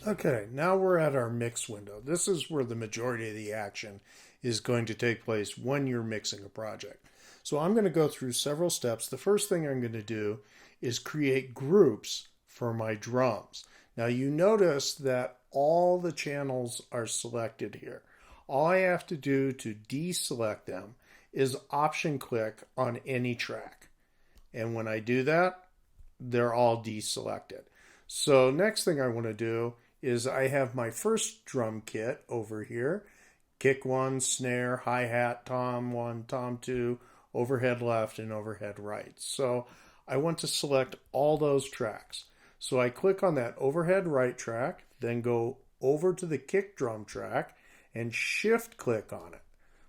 Okay, now we're at our mix window. This is where the majority of the action is going to take place when you're mixing a project. So I'm going to go through several steps. The first thing I'm going to do is create groups for my drums. Now you notice that all the channels are selected here. All I have to do to deselect them is option click on any track. And when I do that, they're all deselected. So next thing I want to do is I have my first drum kit over here. Kick 1, snare, hi-hat, tom 1, tom 2, overhead left, and overhead right. So I want to select all those tracks. So I click on that overhead right track, then go over to the kick drum track and shift click on it.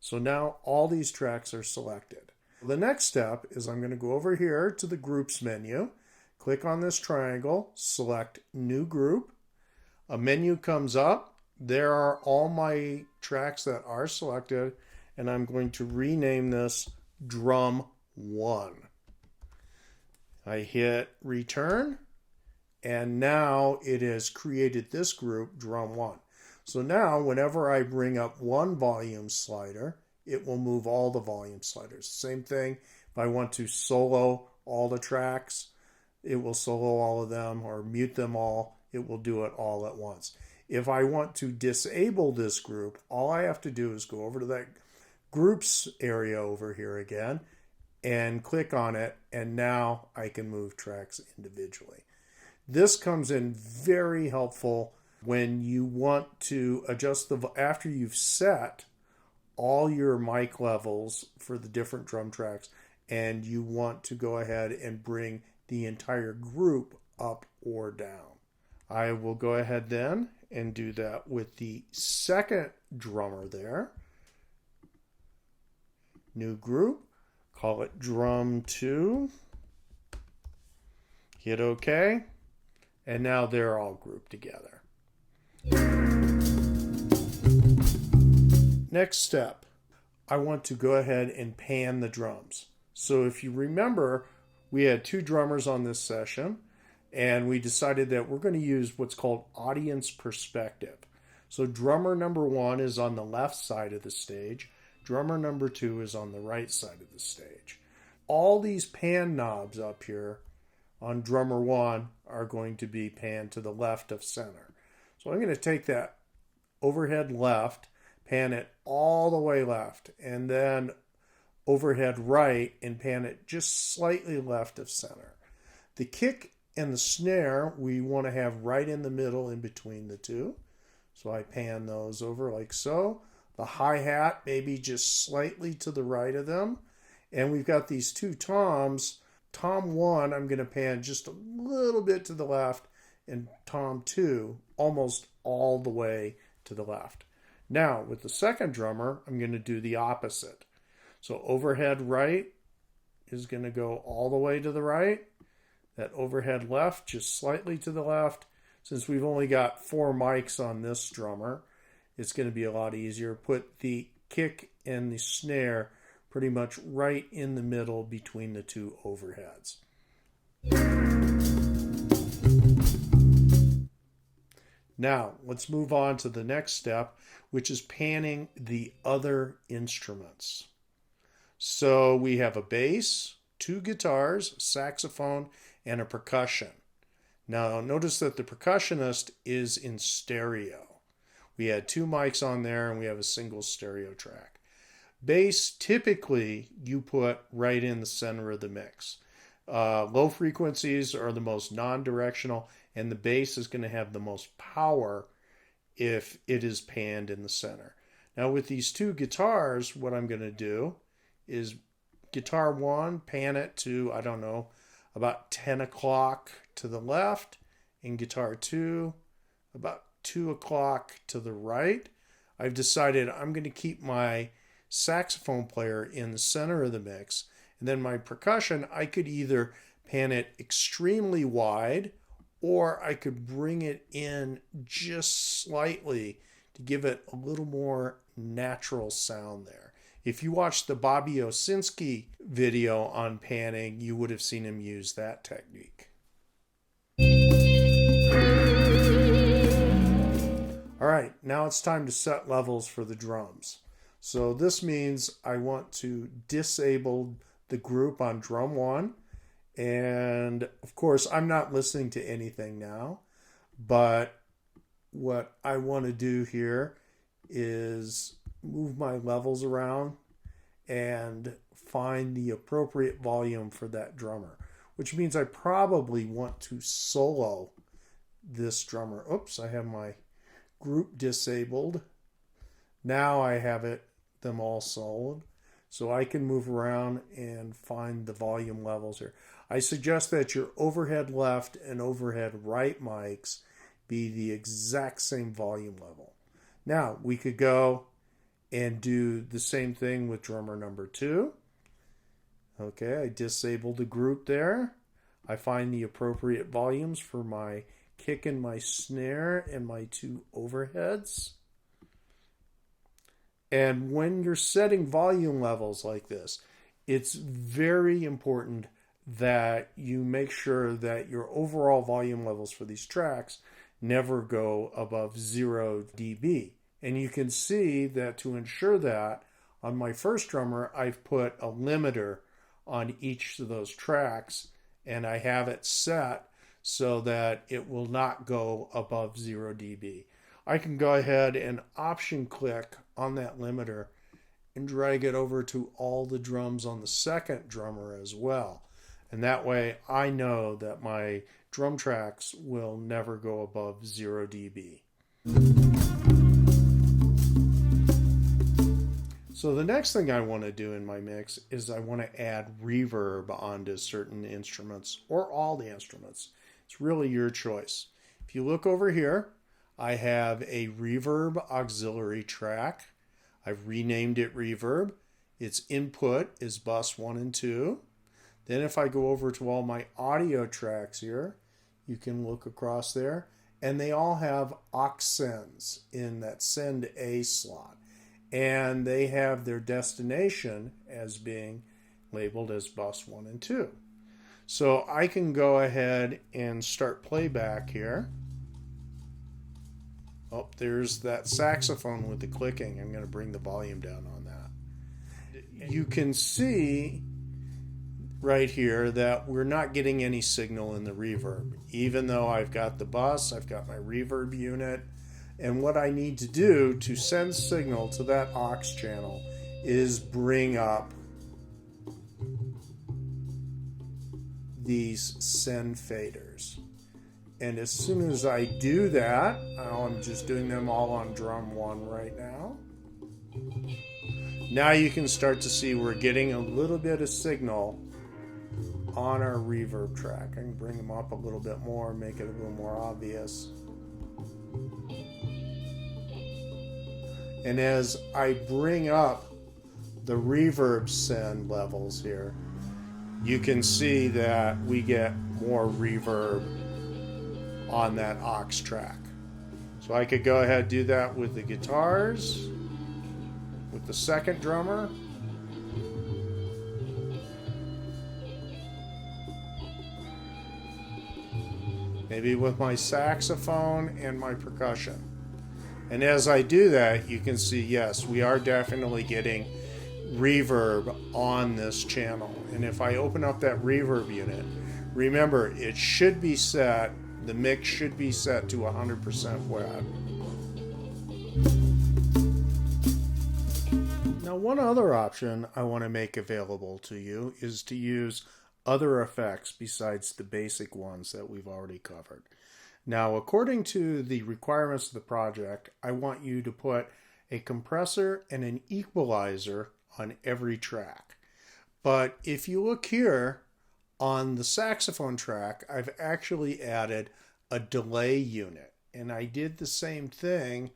So now all these tracks are selected. The next step is I'm going to go over here to the groups menu, click on this triangle, select new group. A menu comes up. There are all my tracks that are selected, and I'm going to rename this Drum 1. I hit return, and now it has created this group, Drum 1. So now whenever I bring up one volume slider, it will move all the volume sliders. Same thing, if I want to solo all the tracks, it will solo all of them, or mute them all. It will do it all at once. If I want to disable this group, all I have to do is go over to that groups area over here again and click on it, and now I can move tracks individually. This comes in very helpful when you want to adjust after you've set all your mic levels for the different drum tracks, and you want to go ahead and bring the entire group up or down. I will go ahead then and do that with the second drummer there. New group, call it Drum 2. Hit OK, and now they're all grouped together. Next step, I want to go ahead and pan the drums. So if you remember, we had two drummers on this session, and we decided that we're going to use what's called audience perspective. So drummer number 1 is on the left side of the stage. Drummer number 2 is on the right side of the stage. All these pan knobs up here on drummer 1 are going to be panned to the left of center. So I'm going to take that overhead left, pan it all the way left, and then overhead right and pan it just slightly left of center. The kick and the snare we want to have right in the middle in between the two. So I pan those over like so. The hi-hat maybe just slightly to the right of them. And we've got these two toms. Tom 1 I'm going to pan just a little bit to the left, and tom 2 almost all the way to the left. Now with the second drummer I'm going to do the opposite. So overhead right is going to go all the way to the right. That overhead left just slightly to the left. Since we've only got 4 mics on this drummer, it's going to be a lot easier. Put the kick and the snare pretty much right in the middle between the two overheads. Now, let's move on to the next step, which is panning the other instruments. So we have a bass, 2 guitars, saxophone, and a percussion. Now notice that the percussionist is in stereo. We had 2 mics on there, and we have a single stereo track. Bass, typically you put right in the center of the mix. Low frequencies are the most non-directional, and the bass is going to have the most power if it is panned in the center. Now with these 2 guitars, what I'm going to do is guitar 1, pan it to, I don't know, about 10 o'clock to the left, and guitar 2 about 2 o'clock to the right. I've decided I'm going to keep my saxophone player in the center of the mix, and then my percussion, I could either pan it extremely wide, or I could bring it in just slightly to give it a little more natural sound there. If you watched the Bobby Osinski video on panning, you would have seen him use that technique. All right, now it's time to set levels for the drums. So this means I want to disable the group on drum 1. And of course, I'm not listening to anything now, but what I want to do here is move my levels around and find the appropriate volume for that drummer, which means I probably want to solo this drummer. Oops, I have my group disabled. Now I have them all soloed, so I can move around and find the volume levels here. I suggest that your overhead left and overhead right mics be the exact same volume level. Now we could go and do the same thing with drummer number 2. Okay, I disabled the group there. I find the appropriate volumes for my kick and my snare and my 2 overheads. And when you're setting volume levels like this, it's very important that you make sure that your overall volume levels for these tracks never go above 0 dB. And you can see that to ensure that, on my first drummer, I've put a limiter on each of those tracks, and I have it set so that it will not go above 0 dB. I can go ahead and option click on that limiter and drag it over to all the drums on the second drummer as well. And that way I know that my drum tracks will never go above 0 dB. So the next thing I want to do in my mix is I want to add reverb onto certain instruments or all the instruments. It's really your choice. If you look over here, I have a reverb auxiliary track. I've renamed it reverb. Its input is bus 1 and 2. Then if I go over to all my audio tracks here, you can look across there, and they all have aux sends in that send A slot. And they have their destination as being labeled as bus 1 and 2. So I can go ahead and start playback here. Oh, there's that saxophone with the clicking. I'm going to bring the volume down on that. You can see right here that we're not getting any signal in the reverb. Even though I've got the bus, I've got my reverb unit, and what I need to do to send signal to that aux channel is bring up these send faders. And as soon as I do that, I'm just doing them all on drum 1 right now. Now you can start to see we're getting a little bit of signal on our reverb track. I can bring them up a little bit more, make it a little more obvious. And as I bring up the reverb send levels here, you can see that we get more reverb on that aux track. So I could go ahead and do that with the guitars, with the second drummer. Maybe with my saxophone and my percussion. And as I do that, you can see, yes, we are definitely getting reverb on this channel. And if I open up that reverb unit, remember, it should be set, the mix should be set to 100% wet. Now, one other option I want to make available to you is to use other effects besides the basic ones that we've already covered. Now, according to the requirements of the project, I want you to put a compressor and an equalizer on every track. But if you look here on the saxophone track, I've actually added a delay unit. And I did the same thing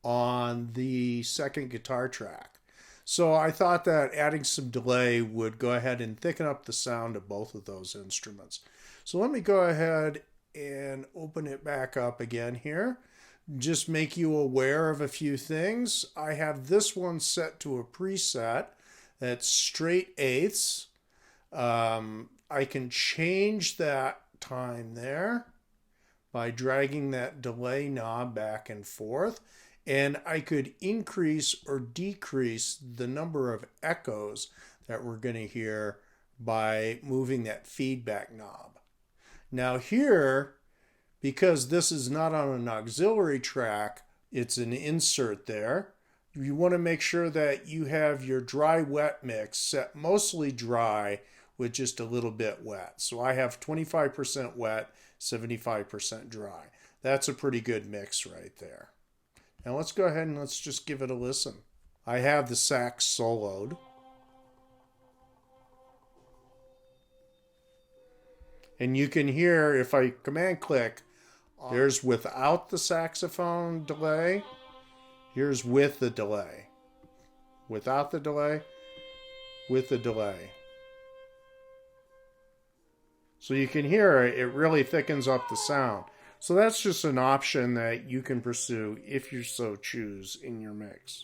on the second guitar track. So I thought that adding some delay would go ahead and thicken up the sound of both of those instruments. So let me go ahead and open it back up again here. just make you aware of a few things. I have this one set to a preset that's straight eighths. I can change that time there by dragging that delay knob back and forth. And I could increase or decrease the number of echoes that we're going to hear by moving that feedback knob. Now here, because this is not on an auxiliary track, it's an insert there. You want to make sure that you have your dry-wet mix set mostly dry with just a little bit wet. So I have 25% wet, 75% dry. That's a pretty good mix right there. Now let's go ahead and let's just give it a listen. I have the sax soloed. And you can hear, if I command click, there's without the saxophone delay. Here's with the delay. Without the delay, with the delay. So you can hear it really thickens up the sound. So that's just an option that you can pursue if you so choose in your mix.